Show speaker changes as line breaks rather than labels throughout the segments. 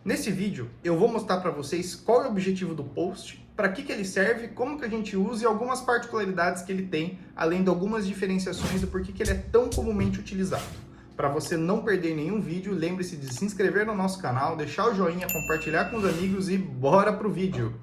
Nesse vídeo, eu vou mostrar para vocês qual é o objetivo do post, para que ele serve, como que a gente usa e algumas particularidades que ele tem, além de algumas diferenciações do porquê que ele é tão comumente utilizado. Para você não perder nenhum vídeo, lembre-se de se inscrever no nosso canal, deixar o joinha, compartilhar com os amigos e bora pro vídeo!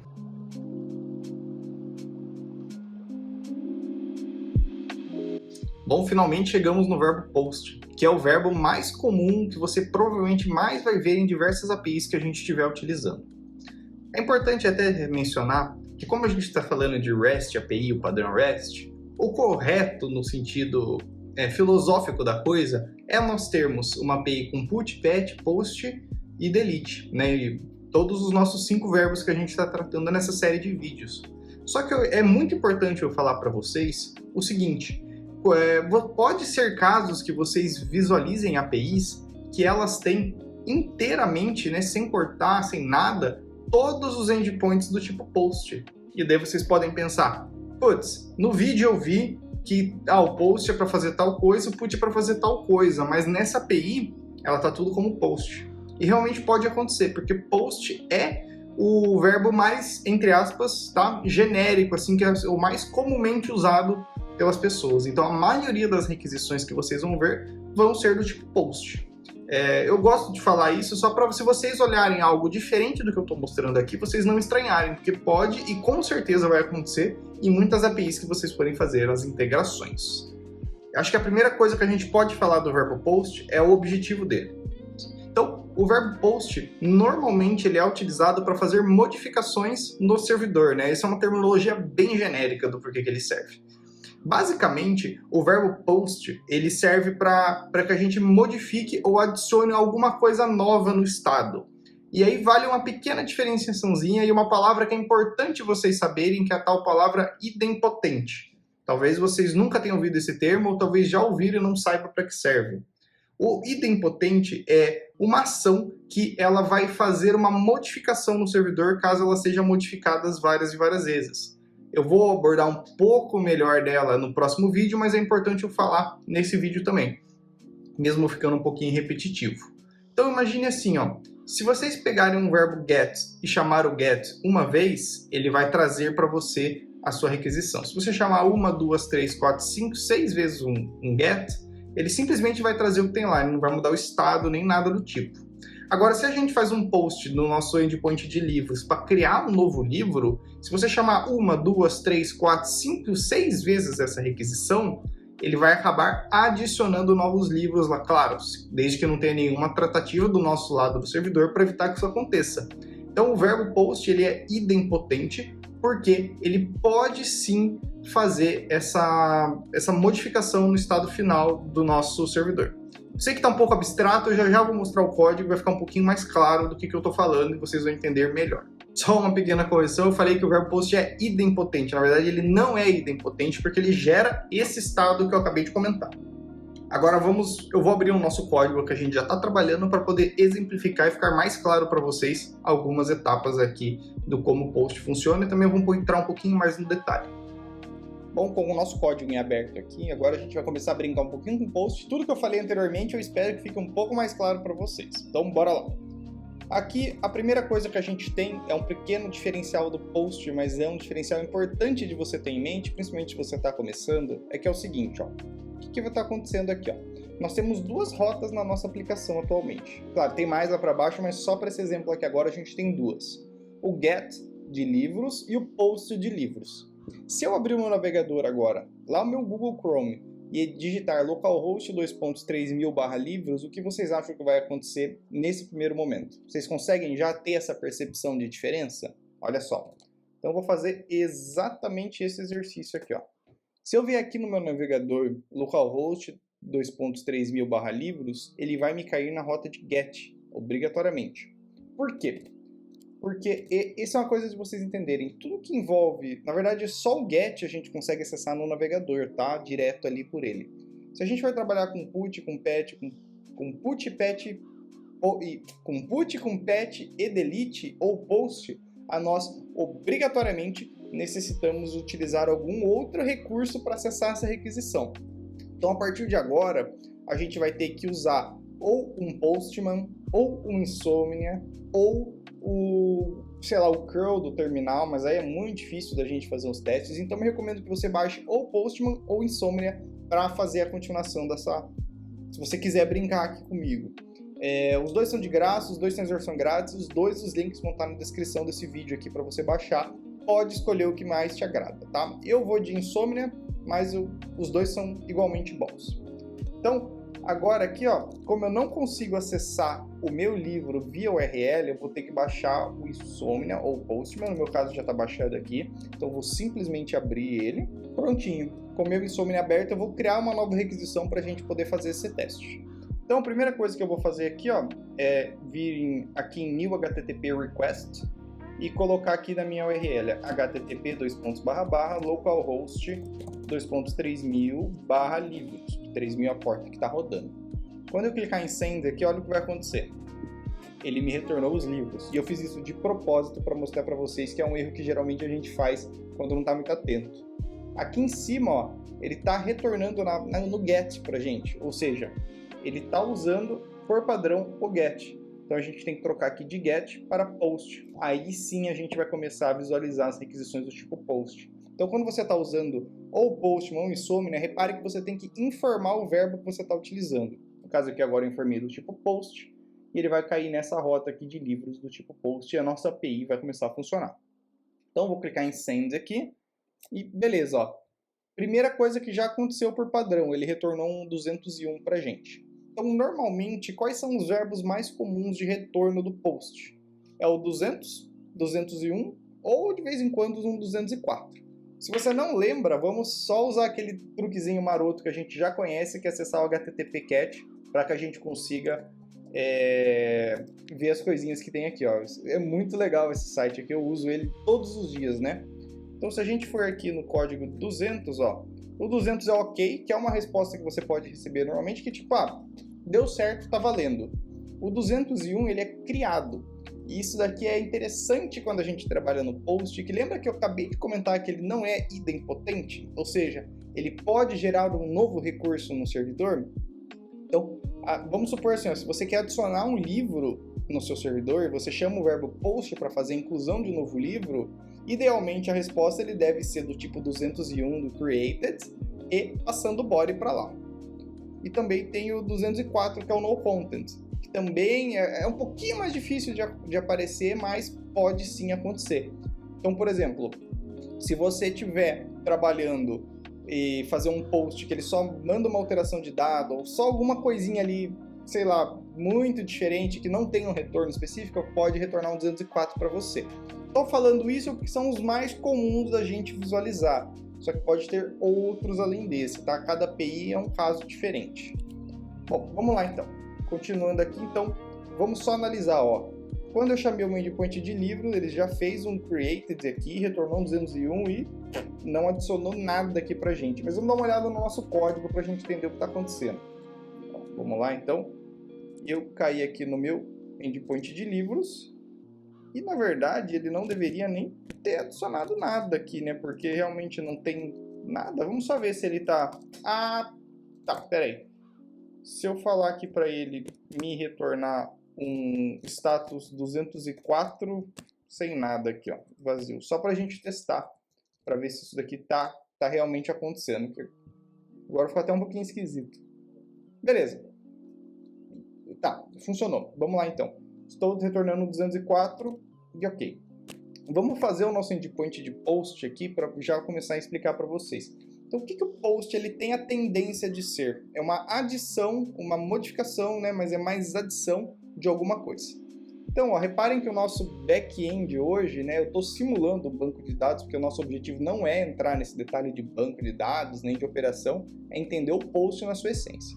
Bom, finalmente chegamos no verbo post, que é o verbo mais comum que você provavelmente mais vai ver em diversas APIs que a gente estiver utilizando. É importante até mencionar que, como a gente está falando de REST API, o padrão REST, o correto no sentido filosófico da coisa é nós termos uma API com put, pat, post e delete, né? E todos os nossos 5 verbos que a gente está tratando nessa série de vídeos. Só que é muito importante eu falar para vocês o seguinte: pode ser casos que vocês visualizem APIs que elas têm inteiramente, né, sem cortar, sem nada, todos os endpoints do tipo post. E daí vocês podem pensar, putz, no vídeo eu vi que o post é para fazer tal coisa, o put é para fazer tal coisa, mas nessa API ela tá tudo como post. E realmente pode acontecer, porque post é o verbo mais, entre aspas, tá, genérico, assim, que é o mais comumente usado pelas pessoas. Então a maioria das requisições que vocês vão ver vão ser do tipo post. Eu gosto de falar isso só para, se vocês olharem algo diferente do que eu estou mostrando aqui, vocês não estranharem, porque pode e com certeza vai acontecer em muitas APIs que vocês forem fazer as integrações. Acho que a primeira coisa que a gente pode falar do verbo post é o objetivo dele. Então, o verbo post, normalmente ele é utilizado para fazer modificações no servidor, né? Essa é uma terminologia bem genérica do porquê que ele serve. Basicamente, o verbo post ele serve para que a gente modifique ou adicione alguma coisa nova no estado. E aí vale uma pequena diferenciaçãozinha e uma palavra que é importante vocês saberem, que é a tal palavra idempotente. Talvez vocês nunca tenham ouvido esse termo, ou talvez já ouviram e não saibam para que serve. O idempotente é uma ação que ela vai fazer uma modificação no servidor caso ela seja modificada várias e várias vezes. Eu vou abordar um pouco melhor dela no próximo vídeo, mas é importante eu falar nesse vídeo também, mesmo ficando um pouquinho repetitivo. Então imagine assim, ó, se vocês pegarem um verbo get e chamar o get uma vez, ele vai trazer para você a sua requisição. Se você chamar 1, 2, 3, 4, 5, 6 vezes um get, ele simplesmente vai trazer o que tem lá, ele não vai mudar o estado nem nada do tipo. Agora, se a gente faz um post no nosso endpoint de livros para criar um novo livro, se você chamar 1, 2, 3, 4, 5, 6 vezes essa requisição, ele vai acabar adicionando novos livros lá, claro, desde que não tenha nenhuma tratativa do nosso lado do servidor para evitar que isso aconteça. Então, o verbo post ele é idempotente porque ele pode sim fazer essa modificação no estado final do nosso servidor. Sei que está um pouco abstrato, eu já vou mostrar o código, vai ficar um pouquinho mais claro do que eu estou falando e vocês vão entender melhor. Só uma pequena correção, eu falei que o verbo post é idempotente. Na verdade, ele não é idempotente porque ele gera esse estado que eu acabei de comentar. Agora eu vou abrir o nosso código que a gente já está trabalhando para poder exemplificar e ficar mais claro para vocês algumas etapas aqui do como o post funciona e também vou entrar um pouquinho mais no detalhe. Bom, com o nosso código em aberto aqui, agora a gente vai começar a brincar um pouquinho com o post. Tudo que eu falei anteriormente eu espero que fique um pouco mais claro para vocês. Então, bora lá. Aqui, a primeira coisa que a gente tem é um pequeno diferencial do post, mas é um diferencial importante de você ter em mente, principalmente se você está começando, é que é o seguinte, ó. O que vai estar acontecendo aqui, ó? Nós temos 2 rotas na nossa aplicação atualmente. Claro, tem mais lá para baixo, mas só para esse exemplo aqui agora a gente tem 2. O get de livros e o post de livros. Se eu abrir o meu navegador agora, lá no meu Google Chrome, e digitar localhost 2.3000/livros, o que vocês acham que vai acontecer nesse primeiro momento? Vocês conseguem já ter essa percepção de diferença? Olha só. Então eu vou fazer exatamente esse exercício aqui, ó. Se eu vier aqui no meu navegador localhost 2.3000/livros, ele vai me cair na rota de get, obrigatoriamente. Por quê? Porque isso é uma coisa de vocês entenderem. Tudo que envolve, na verdade, só o get a gente consegue acessar no navegador, tá? Direto ali por ele. Se a gente vai trabalhar com put, com pat, com put, com pat e delete ou post, nós obrigatoriamente necessitamos utilizar algum outro recurso para acessar essa requisição. Então, a partir de agora, a gente vai ter que usar ou um postman ou o Insomnia, ou sei lá, o curl do terminal, mas aí é muito difícil da gente fazer os testes, então eu recomendo que você baixe ou Postman ou Insomnia para fazer a continuação dessa, se você quiser brincar aqui comigo. Os dois são de graça, os dois têm versão grátis, os links vão estar na descrição desse vídeo aqui para você baixar. Pode escolher o que mais te agrada, tá? Eu vou de Insomnia, mas os dois são igualmente bons. Então, agora aqui, ó, como eu não consigo acessar o meu livro via URL, eu vou ter que baixar o Insomnia ou Postman, no meu caso já está baixado aqui, então eu vou simplesmente abrir ele, prontinho. Com o meu Insomnia aberto, eu vou criar uma nova requisição para a gente poder fazer esse teste. Então, a primeira coisa que eu vou fazer aqui, ó, é vir aqui em New HTTP Request e colocar aqui na minha URL http://localhost 2.3000/livros, 3000 a porta que está rodando. Quando eu clicar em Send aqui, olha o que vai acontecer. Ele me retornou os livros. E eu fiz isso de propósito para mostrar para vocês que é um erro que geralmente a gente faz quando não está muito atento. Aqui em cima, ó, ele está retornando no GET para a gente, ou seja, ele está usando por padrão o GET. Então a gente tem que trocar aqui de GET para POST. Aí sim a gente vai começar a visualizar as requisições do tipo POST. Então quando você está usando ou Postman ou Insomnia, repare que você tem que informar o verbo que você está utilizando. No caso aqui agora eu informei do tipo POST, e ele vai cair nessa rota aqui de livros do tipo POST e a nossa API vai começar a funcionar. Então eu vou clicar em Send aqui e beleza, ó. Primeira coisa que já aconteceu por padrão, ele retornou um 201 para a gente. Então, normalmente, quais são os verbos mais comuns de retorno do POST? É o 200, 201 ou, de vez em quando, um 204. Se você não lembra, vamos só usar aquele truquezinho maroto que a gente já conhece, que é acessar o HTTP Cat, para que a gente consiga ver as coisinhas que tem aqui. Ó. É muito legal esse site aqui, eu uso ele todos os dias, né? Então, se a gente for aqui no código 200, ó, o 200 é ok, que é uma resposta que você pode receber normalmente, que tipo, deu certo, tá valendo. O 201, ele é criado. E isso daqui é interessante quando a gente trabalha no POST, que lembra que eu acabei de comentar que ele não é idempotente? Ou seja, ele pode gerar um novo recurso no servidor? Então, vamos supor assim, ó, se você quer adicionar um livro no seu servidor, você chama o verbo POST para fazer a inclusão de um novo livro, idealmente a resposta ele deve ser do tipo 201 do created e passando o body para lá. E também tem o 204 que é o no content, que também é um pouquinho mais difícil de aparecer, mas pode sim acontecer. Então, por exemplo, se você estiver trabalhando e fazer um post que ele só manda uma alteração de dado ou só alguma coisinha ali, sei lá, muito diferente que não tem um retorno específico, pode retornar um 204 para você. Estou falando isso porque são os mais comuns da gente visualizar, só que pode ter outros além desse, tá? Cada API é um caso diferente. Bom, vamos lá então. Continuando aqui, então, vamos só analisar, ó. Quando eu chamei o meu endpoint de livro, ele já fez um created aqui, retornou um 201 e não adicionou nada aqui pra gente. Mas vamos dar uma olhada no nosso código pra gente entender o que está acontecendo. Vamos lá então. Eu caí aqui no meu endpoint de livros. E, na verdade, ele não deveria nem ter adicionado nada aqui, né? Porque realmente não tem nada. Vamos só ver se ele tá... tá, peraí. Se eu falar aqui para ele me retornar um status 204 sem nada aqui, ó, vazio. Só para a gente testar, para ver se isso daqui tá realmente acontecendo. Agora ficou até um pouquinho esquisito. Beleza. Tá, funcionou. Vamos lá, então. Estou retornando 204 e ok. Vamos fazer o nosso endpoint de post aqui para já começar a explicar para vocês. Então, o que o post ele tem a tendência de ser? É uma adição, uma modificação, né? Mas é mais adição de alguma coisa. Então, ó, reparem que o nosso back-end hoje, né? Eu estou simulando um banco de dados, porque o nosso objetivo não é entrar nesse detalhe de banco de dados, nem de operação, é entender o post na sua essência.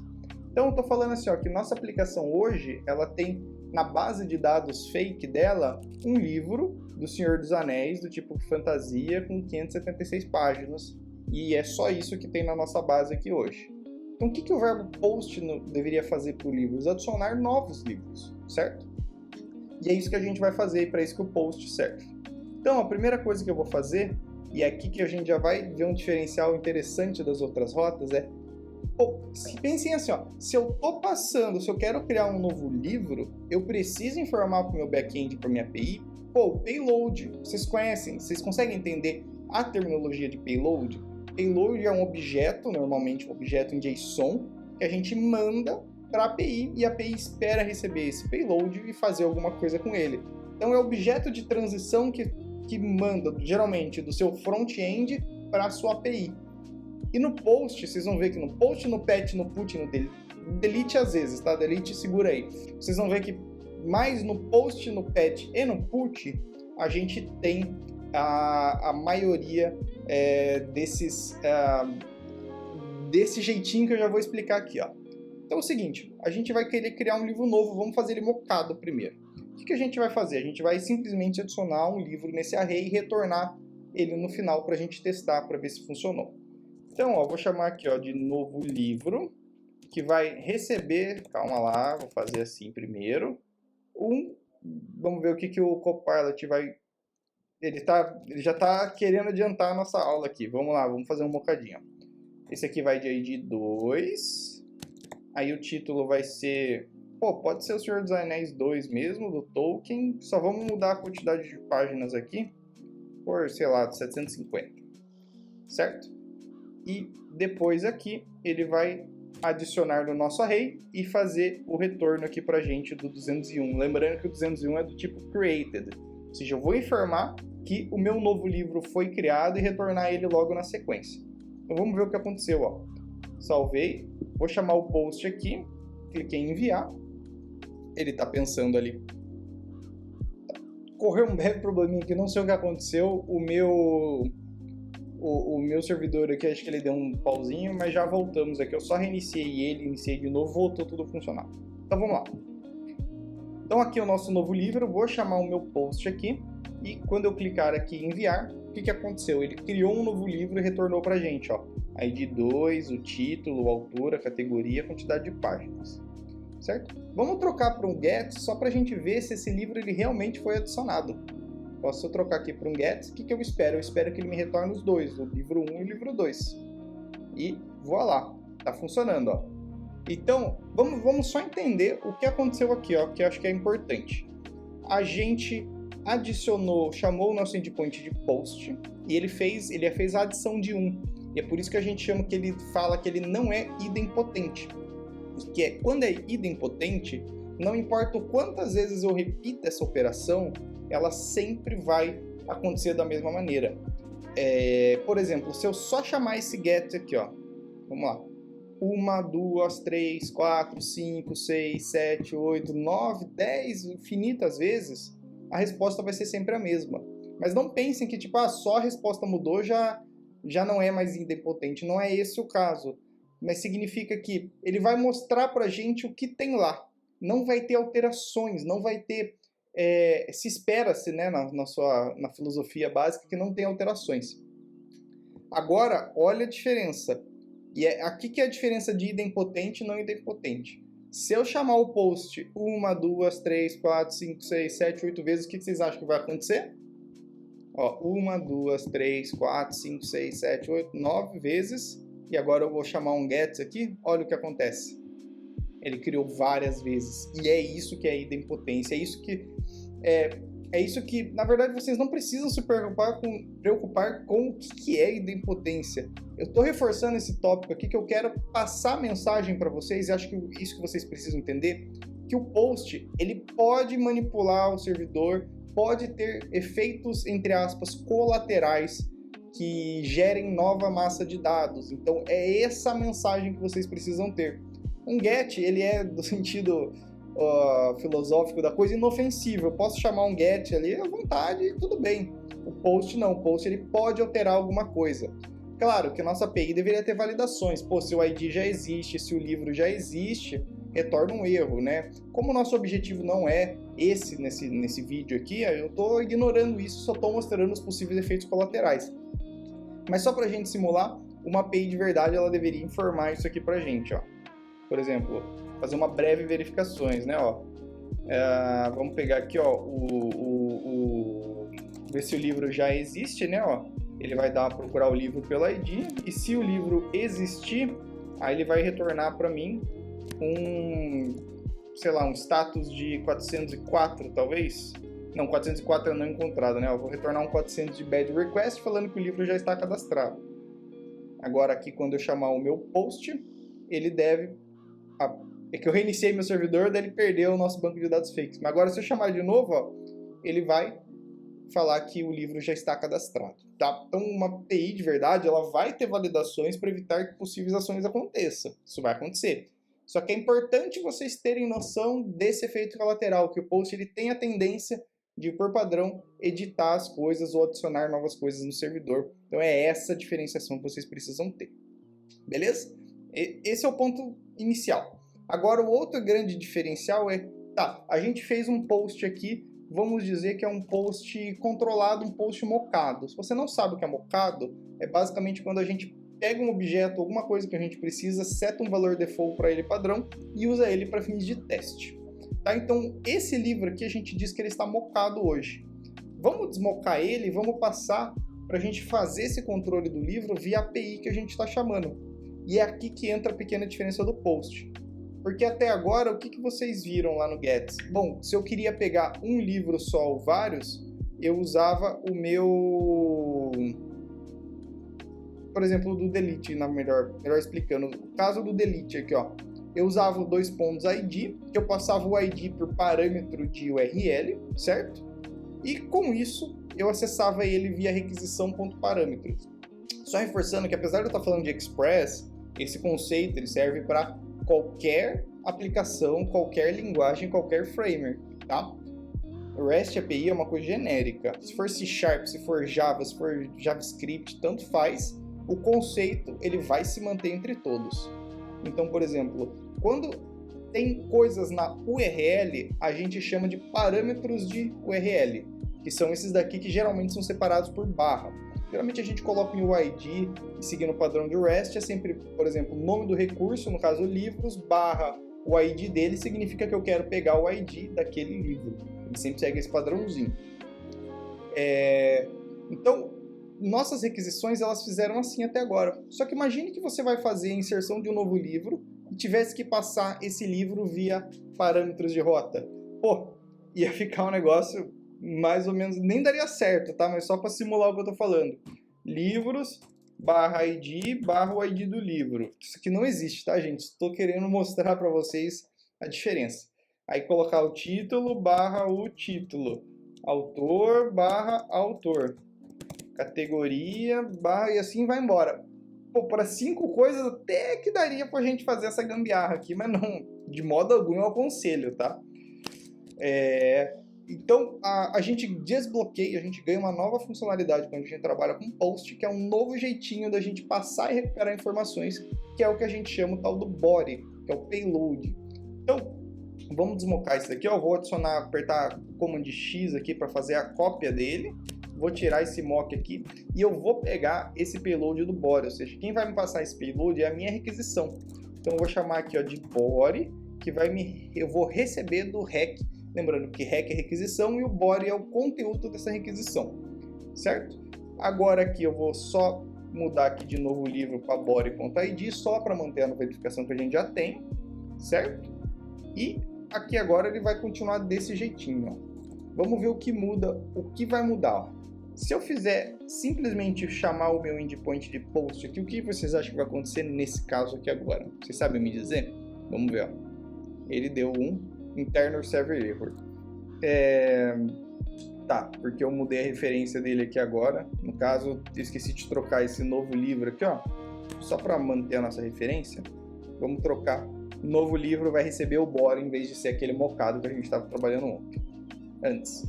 Então, eu estou falando assim, ó, que nossa aplicação hoje, ela tem na base de dados fake dela um livro do Senhor dos Anéis, do tipo fantasia, com 576 páginas. E é só isso que tem na nossa base aqui hoje. Então, o que o verbo post deveria fazer para o livro? Adicionar novos livros, certo? E é isso que a gente vai fazer, e para isso que o post serve. Então, a primeira coisa que eu vou fazer, e é aqui que a gente já vai ver um diferencial interessante das outras rotas, é Pensem assim, ó, se eu quero criar um novo livro, eu preciso informar para o meu back-end, para minha API, payload, vocês conhecem, vocês conseguem entender a terminologia de payload? Payload é um objeto, normalmente um objeto em JSON, que a gente manda para a API e a API espera receber esse payload e fazer alguma coisa com ele. Então é objeto de transição que manda geralmente do seu front-end para a sua API. E no post, vocês vão ver que no post, no patch, no put, no delete às vezes, tá? Delete segura aí. Vocês vão ver que mais no post, no patch e no put, a gente tem a maioria desse jeitinho que eu já vou explicar aqui, ó. Então é o seguinte, a gente vai querer criar um livro novo, vamos fazer ele mocado primeiro. O que a gente vai fazer? A gente vai simplesmente adicionar um livro nesse array e retornar ele no final para a gente testar, para ver se funcionou. Então, ó, vou chamar aqui, ó, de novo livro, que vai receber, calma lá, vou fazer assim primeiro, vamos ver o que o Copilot vai, ele já está querendo adiantar a nossa aula aqui, vamos lá, vamos fazer um bocadinho. Esse aqui vai de ID 2, aí o título vai ser, pode ser o Senhor dos Anéis 2 mesmo, do Tolkien, só vamos mudar a quantidade de páginas aqui, por, sei lá, 750, certo? E depois aqui ele vai adicionar no nosso array e fazer o retorno aqui para a gente do 201. Lembrando que o 201 é do tipo created, ou seja, eu vou informar que o meu novo livro foi criado e retornar ele logo na sequência. Então vamos ver o que aconteceu. Ó. Salvei, vou chamar o post aqui, cliquei em enviar, ele está pensando ali. Correu um breve probleminha aqui, não sei o que aconteceu, o meu servidor aqui, acho que ele deu um pauzinho, mas já voltamos aqui. Eu só reiniciei ele, iniciei de novo, voltou tudo a funcionar. Então vamos lá. Então aqui é o nosso novo livro, vou chamar o meu post aqui, e quando eu clicar aqui em enviar, o que aconteceu? Ele criou um novo livro e retornou pra gente, ó. ID 2, o título, a altura, a categoria, a quantidade de páginas. Certo? Vamos trocar para um get só pra gente ver se esse livro ele realmente foi adicionado. Posso trocar aqui para um get, o que eu espero? Eu espero que ele me retorne os dois, o livro 1 e o livro 2. E voilá, tá funcionando, ó. Então, vamos só entender o que aconteceu aqui, ó, que eu acho que é importante. A gente adicionou, chamou o nosso endpoint de post, e ele fez a adição de 1. E é por isso que a gente chama que ele fala que ele não é idempotente. Que é, quando é idempotente, não importa quantas vezes eu repita essa operação, ela sempre vai acontecer da mesma maneira. Por exemplo, se eu só chamar esse get aqui, ó, vamos lá, 1, 2, 3, 4, 5, 6, 7, 8, 9, 10, infinitas vezes, a resposta vai ser sempre a mesma. Mas não pensem que tipo, só a resposta mudou, já não é mais idempotente. Não é esse o caso. Mas significa que ele vai mostrar pra gente o que tem lá. Não vai ter alterações, não vai ter... se espera-se, né, na filosofia básica que não tem alterações. Agora, olha a diferença. E aqui que é a diferença de idempotente e não idempotente. Se eu chamar o post 1, 2, 3, 4, 5, 6, 7, 8 vezes, o que vocês acham que vai acontecer? Ó, 1, 2, 3, 4, 5, 6, 7, 8, 9 vezes. E agora eu vou chamar um get aqui. Olha o que acontece. Ele criou várias vezes. E é isso que é idempotência. É isso que, na verdade, vocês não precisam se preocupar com o que é idempotência. Eu estou reforçando esse tópico aqui que eu quero passar a mensagem para vocês, e acho que isso que vocês precisam entender, que o post, ele pode manipular o servidor, pode ter efeitos, entre aspas, colaterais, que gerem nova massa de dados. Então, é essa mensagem que vocês precisam ter. Um get, ele é do sentido filosófico da coisa inofensivo. Eu posso chamar um get ali à vontade e tudo bem. O post não. O post ele pode alterar alguma coisa. Claro que a nossa API deveria ter validações. Pô, se o ID já existe, se o livro já existe, retorna um erro, né? Como o nosso objetivo não é esse nesse vídeo aqui, eu estou ignorando isso, só estou mostrando os possíveis efeitos colaterais. Mas só para a gente simular, uma API de verdade ela deveria informar isso aqui para a gente, ó. Por exemplo, fazer uma breve verificações, né? Ó, vamos pegar aqui, ó, ver se o livro já existe, né? Ó, ele vai procurar o livro pelo ID, e se o livro existir, Aí ele vai retornar para mim sei lá, um status de 404, talvez. Não, 404 é não encontrado, né? Eu vou retornar um 400 de bad request falando que o livro já está cadastrado. Agora aqui, quando eu chamar o meu post, ele deve... É que eu reiniciei meu servidor, daí ele perdeu o nosso banco de dados fakes. Mas agora, se eu chamar de novo, ó, ele vai falar que o livro já está cadastrado, tá? Então, uma API de verdade, ela vai ter validações para evitar que possíveis ações aconteçam. Isso vai acontecer. Só que é importante vocês terem noção desse efeito colateral, que o post ele tem a tendência de, por padrão, editar as coisas ou adicionar novas coisas no servidor. Então, é essa diferenciação que vocês precisam ter. Beleza? Esse é o ponto inicial. Agora, o outro grande diferencial é, tá, a gente fez um post aqui, vamos dizer que é um post controlado, um post mocado. Se você não sabe o que é mocado, é basicamente quando a gente pega um objeto, alguma coisa que a gente precisa, seta um valor default para ele padrão e usa ele para fins de teste. Tá? Então, esse livro aqui a gente diz que ele está mocado hoje. Vamos desmocar ele e vamos passar para a gente fazer esse controle do livro via API que a gente está chamando. E é aqui que entra a pequena diferença do post. Porque até agora, o que vocês viram lá no Get? Bom, se eu queria pegar um livro só ou vários, eu usava o meu... Por exemplo, do delete, melhor explicando. O caso do delete aqui, ó. Eu usava o 2 pontos ID, que eu passava o ID por parâmetro de URL, certo? E com isso, eu acessava ele via requisição.parâmetros. Só reforçando que apesar de eu estar falando de Express, esse conceito ele serve para qualquer aplicação, qualquer linguagem, qualquer framework, tá? O REST API é uma coisa genérica. Se for C#, se for Java, se for JavaScript, tanto faz, o conceito ele vai se manter entre todos. Então, por exemplo, quando tem coisas na URL, a gente chama de parâmetros de URL, que são esses daqui que geralmente são separados por barra. Geralmente a gente coloca em UID e seguindo o padrão de REST, é sempre, por exemplo, o nome do recurso, no caso livros, barra o ID dele, significa que eu quero pegar o ID daquele livro. Ele sempre segue esse padrãozinho. Então, nossas requisições elas fizeram assim até agora. Só que imagine que você vai fazer a inserção de um novo livro e tivesse que passar esse livro via parâmetros de rota. Pô, ia ficar um negócio... mais ou menos, nem daria certo, tá? Mas só para simular o que eu tô falando. Livros, barra ID, barra o ID do livro. Isso aqui não existe, tá, gente? Estou querendo mostrar para vocês a diferença. Aí colocar o título, barra o título. Autor, barra autor. Categoria, barra e assim vai embora. Pô, para 5 coisas até que daria pra gente fazer essa gambiarra aqui, mas não, de modo algum eu aconselho, tá? Então, a gente desbloqueia, a gente ganha uma nova funcionalidade quando a gente trabalha com post, que é um novo jeitinho da gente passar e recuperar informações, que é o que a gente chama o tal do body, que é o payload. Então, vamos desmocar isso daqui, ó. Vou adicionar, apertar Command X aqui para fazer a cópia dele, vou tirar esse mock aqui e eu vou pegar esse payload do body, ou seja, quem vai me passar esse payload é a minha requisição. Então, eu vou chamar aqui ó, de body, que eu vou receber do REC. Lembrando que REC é requisição e o body é o conteúdo dessa requisição, certo? Agora aqui eu vou só mudar aqui de novo o livro para body.id, só para manter a verificação que a gente já tem, certo? E aqui agora ele vai continuar desse jeitinho, ó. Vamos ver o que muda, o que vai mudar. Ó. Se eu fizer simplesmente chamar o meu endpoint de post aqui, o que vocês acham que vai acontecer nesse caso aqui agora? Vocês sabem me dizer? Vamos ver, ó. Ele deu um Internal Server Error. Tá, porque eu mudei a referência dele aqui agora. No caso, eu esqueci de trocar esse novo livro aqui, ó. Só para manter a nossa referência, vamos trocar. O novo livro vai receber o body em vez de ser aquele mocado que a gente estava trabalhando antes.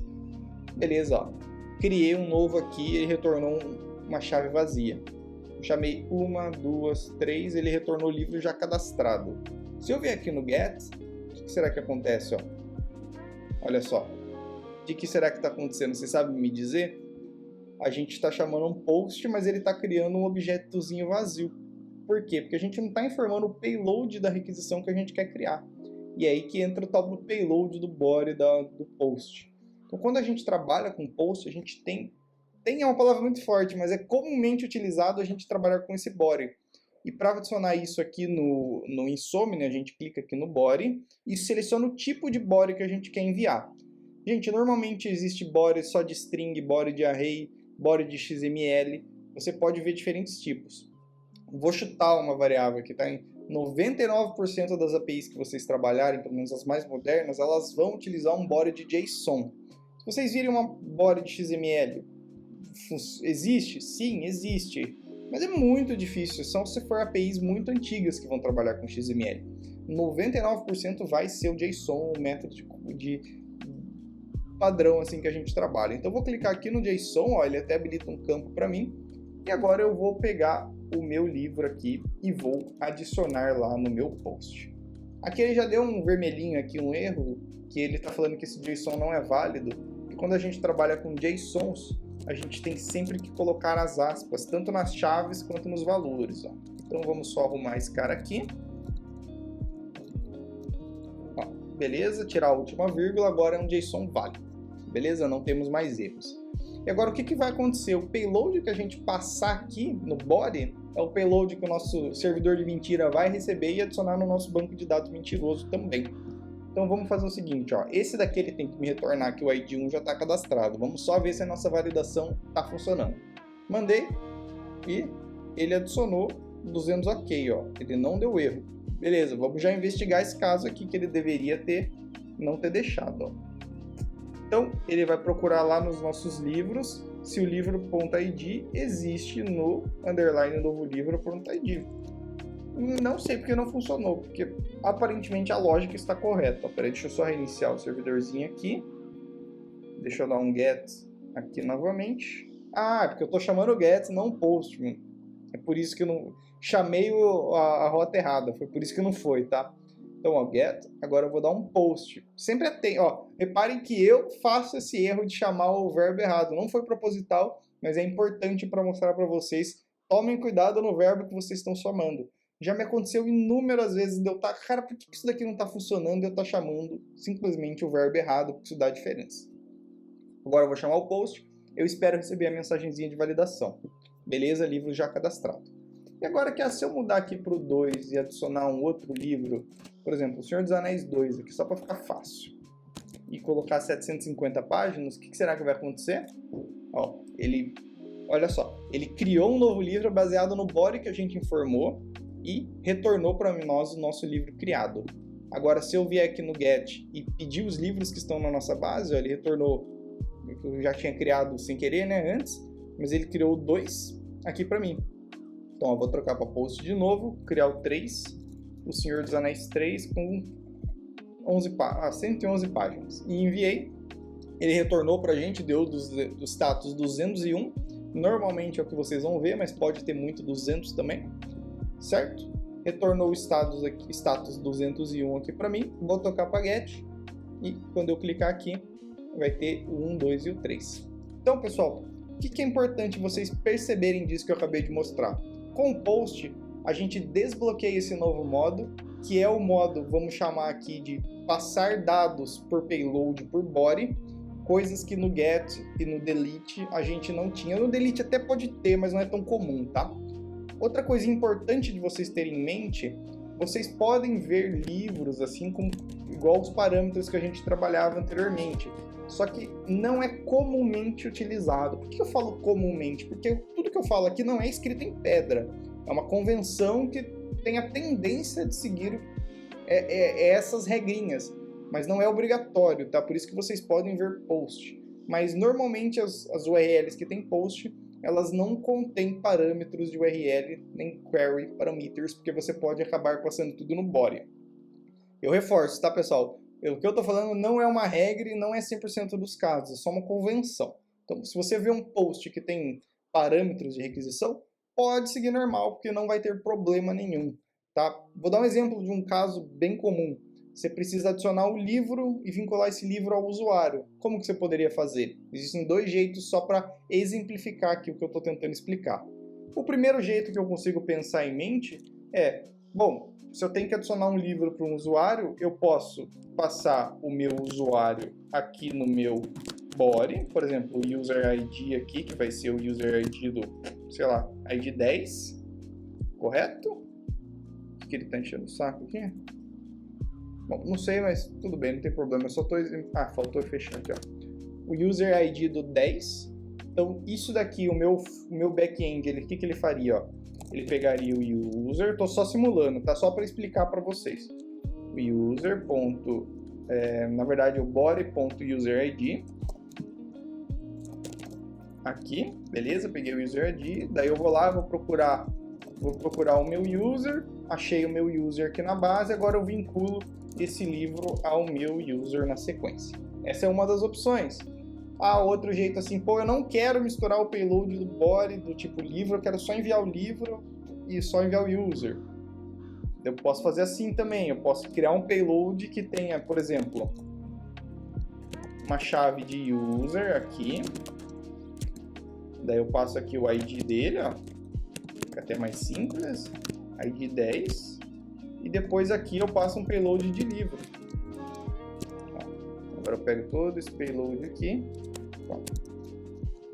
Beleza, ó. Criei um novo aqui e ele retornou uma chave vazia. Eu chamei 1, 2, 3, ele retornou o livro já cadastrado. Se eu vier aqui no Get, o que será que acontece? Ó? Olha só. O que será que está acontecendo? Você sabe me dizer? A gente está chamando um post, mas ele está criando um objetozinho vazio. Por quê? Porque a gente não está informando o payload da requisição que a gente quer criar. E é aí que entra o tal do payload do body do post. Então, quando a gente trabalha com post, a gente tem é uma palavra muito forte, mas é comumente utilizado a gente trabalhar com esse body. E para adicionar isso aqui no Insomnia, a gente clica aqui no body e seleciona o tipo de body que a gente quer enviar. Gente, normalmente existe body só de string, body de array, body de XML. Você pode ver diferentes tipos. Vou chutar uma variável que está em 99% das APIs que vocês trabalharem, pelo menos as mais modernas, elas vão utilizar um body de JSON. Se vocês virem uma body de XML, existe? Sim, existe. Mas é muito difícil, só se for APIs muito antigas que vão trabalhar com XML. 99% vai ser o JSON, o método de padrão assim que a gente trabalha. Então eu vou clicar aqui no JSON, ó, ele até habilita um campo para mim. E agora eu vou pegar o meu livro aqui e vou adicionar lá no meu post. Aqui ele já deu um vermelhinho aqui, um erro, que ele está falando que esse JSON não é válido. E quando a gente trabalha com JSONs, a gente tem sempre que colocar as aspas, tanto nas chaves quanto nos valores. Ó. Então vamos só arrumar esse cara aqui. Ó, beleza, tirar a última vírgula, agora é um JSON válido. Beleza? Não temos mais erros. E agora o que vai acontecer? O payload que a gente passar aqui no body é o payload que o nosso servidor de mentira vai receber e adicionar no nosso banco de dados mentiroso também. Então vamos fazer o seguinte, ó, esse daqui ele tem que me retornar que o ID 1 já está cadastrado. Vamos só ver se a nossa validação está funcionando. Mandei e ele adicionou 200 ok, ó. Ele não deu erro. Beleza, vamos já investigar esse caso aqui que ele deveria não ter deixado, ó. Então, ele vai procurar lá nos nossos livros se o livro.id existe no underline novo livro.id. Não sei porque não funcionou, porque aparentemente a lógica está correta. Peraí, deixa eu só reiniciar o servidorzinho aqui. Deixa eu dar um get aqui novamente. Ah, é porque eu estou chamando get, não post. É por isso que eu não chamei a rota errada. Foi por isso que não foi, tá? Então, ó, get, agora eu vou dar um post. Sempre atento, ó, reparem que eu faço esse erro de chamar o verbo errado. Não foi proposital, mas é importante para mostrar para vocês. Tomem cuidado no verbo que vocês estão chamando. Já me aconteceu inúmeras vezes de eu estar, cara, por que isso daqui não está funcionando? E eu estar chamando simplesmente o verbo errado, porque isso dá diferença. Agora eu vou chamar o post, eu espero receber a mensagenzinha de validação. Beleza, livro já cadastrado. E agora que se eu mudar aqui para o 2 e adicionar um outro livro, por exemplo, O Senhor dos Anéis 2, aqui só para ficar fácil, e colocar 750 páginas, o que será que vai acontecer? Ó, olha só, ele criou um novo livro baseado no body que a gente informou e retornou para nós o nosso livro criado. Agora, se eu vier aqui no get e pedir os livros que estão na nossa base, ó, ele retornou, eu já tinha criado sem querer, né, antes, mas ele criou 2 aqui para mim. Então, eu vou trocar para post de novo, criar o 3, o Senhor dos Anéis 3 com 111 páginas. E enviei, ele retornou para a gente, deu do status 201, normalmente é o que vocês vão ver, mas pode ter muito 200 também, certo? Retornou o status 201 aqui para mim, vou tocar para get, e quando eu clicar aqui, vai ter o 1, 2 e o 3. Então, pessoal, o que é importante vocês perceberem disso que eu acabei de mostrar? Com o post, a gente desbloqueia esse novo modo, que é o modo, vamos chamar aqui de passar dados por payload, por body, coisas que no get e no delete a gente não tinha. No delete até pode ter, mas não é tão comum, tá? Outra coisa importante de vocês terem em mente, vocês podem ver livros assim como igual os parâmetros que a gente trabalhava anteriormente. Só que não é comumente utilizado. Por que eu falo comumente? Porque tudo que eu falo aqui não é escrito em pedra. É uma convenção que tem a tendência de seguir essas regrinhas. Mas não é obrigatório, tá? Por isso que vocês podem ver post. Mas normalmente as URLs que tem post, elas não contêm parâmetros de URL, nem query parameters, porque você pode acabar passando tudo no body. Eu reforço, tá, pessoal? O que eu estou falando não é uma regra e não é 100% dos casos, é só uma convenção. Então, se você vê um post que tem parâmetros de requisição, pode seguir normal, porque não vai ter problema nenhum. Tá? Vou dar um exemplo de um caso bem comum. Você precisa adicionar o livro e vincular esse livro ao usuário. Como que você poderia fazer? Existem 2 jeitos só para exemplificar aqui o que eu estou tentando explicar. O primeiro jeito que eu consigo pensar em mente é, bom, se eu tenho que adicionar um livro para um usuário, eu posso passar o meu usuário aqui no meu body, por exemplo, o user ID aqui, que vai ser o user ID do, sei lá, ID 10. correto? O que ele tá enchendo o saco aqui? Bom, não sei, mas tudo bem, não tem problema. Eu só tô... Ah, faltou fechar aqui, ó. O user ID do 10. Então, isso daqui, o meu back-end, o que ele faria, ó? Ele pegaria o user, tô só simulando, tá? Só para explicar para vocês. O user. Na verdade, o body.userid. Aqui, beleza? Peguei o user ID, daí eu vou lá, vou procurar o meu user, achei o meu user aqui na base, agora eu vinculo esse livro ao meu user na sequência. Essa é uma das opções. Outro jeito assim, pô, eu não quero misturar o payload do body, do tipo livro, eu quero só enviar o livro e só enviar o user. Eu posso fazer assim também, eu posso criar um payload que tenha, por exemplo, uma chave de user aqui, daí eu passo aqui o ID dele, ó, fica até mais simples, ID 10, e depois aqui eu passo um payload de livro. Agora eu pego todo esse payload aqui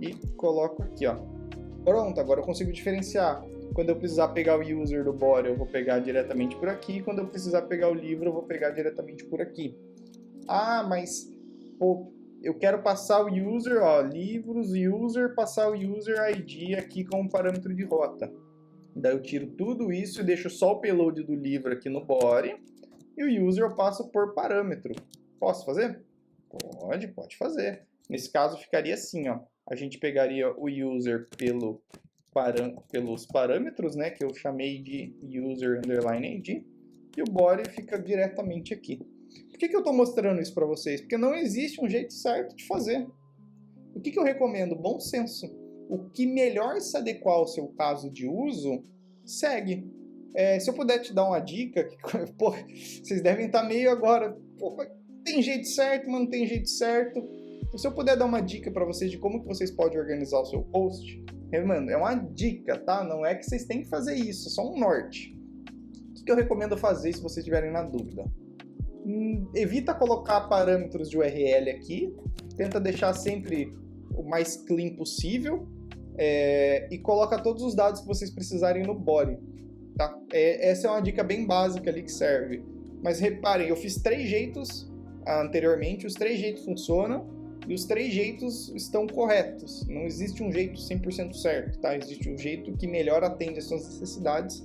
e coloco aqui, ó. Pronto, agora eu consigo diferenciar. Quando eu precisar pegar o user do body, eu vou pegar diretamente por aqui. Quando eu precisar pegar o livro, eu vou pegar diretamente por aqui. Mas pô, eu quero passar o user, ó, livros, user, passar o user ID aqui como parâmetro de rota. Daí eu tiro tudo isso e deixo só o payload do livro aqui no body. E o user eu passo por parâmetro. Posso fazer? Pode fazer. Nesse caso ficaria assim, ó. A gente pegaria o user pelos parâmetros, né, que eu chamei de user underline ID, e o body fica diretamente aqui. Por que eu estou mostrando isso para vocês? Porque não existe um jeito certo de fazer. O que eu recomendo? Bom senso. O que melhor se adequar ao seu caso de uso, segue. Se eu puder te dar uma dica, pô, vocês devem estar meio agora, pô, tem jeito certo, mas não tem jeito certo. Se eu puder dar uma dica para vocês de como que vocês podem organizar o seu post, mano, é uma dica, tá? Não é que vocês têm que fazer isso, é só um norte. O que eu recomendo fazer se vocês estiverem na dúvida? Evita colocar parâmetros de URL aqui, tenta deixar sempre o mais clean possível e coloca todos os dados que vocês precisarem no body, tá? Essa é uma dica bem básica ali que serve. Mas reparem, eu fiz 3 jeitos anteriormente, os 3 jeitos funcionam. E os 3 jeitos estão corretos. Não existe um jeito 100% certo, tá? Existe um jeito que melhor atende às suas necessidades.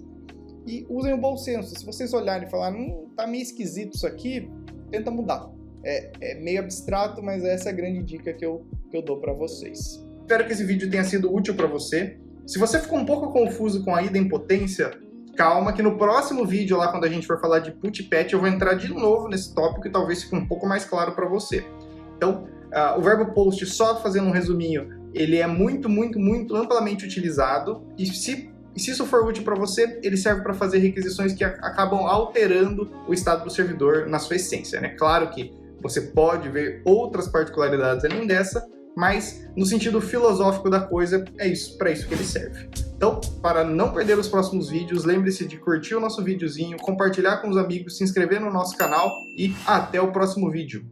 E usem o bom senso. Se vocês olharem e falarem, tá meio esquisito isso aqui, tenta mudar. É meio abstrato, mas essa é a grande dica que eu dou para vocês. Espero que esse vídeo tenha sido útil para você. Se você ficou um pouco confuso com a idempotência, calma que no próximo vídeo, lá quando a gente for falar de putpatch, eu vou entrar de novo nesse tópico e talvez fique um pouco mais claro para você. Então, o verbo post, só fazendo um resuminho, ele é muito amplamente utilizado e se isso for útil para você, ele serve para fazer requisições que acabam alterando o estado do servidor na sua essência, né? Claro que você pode ver outras particularidades além dessa, mas no sentido filosófico da coisa, para isso que ele serve. Então, para não perder os próximos vídeos, lembre-se de curtir o nosso videozinho, compartilhar com os amigos, se inscrever no nosso canal e até o próximo vídeo.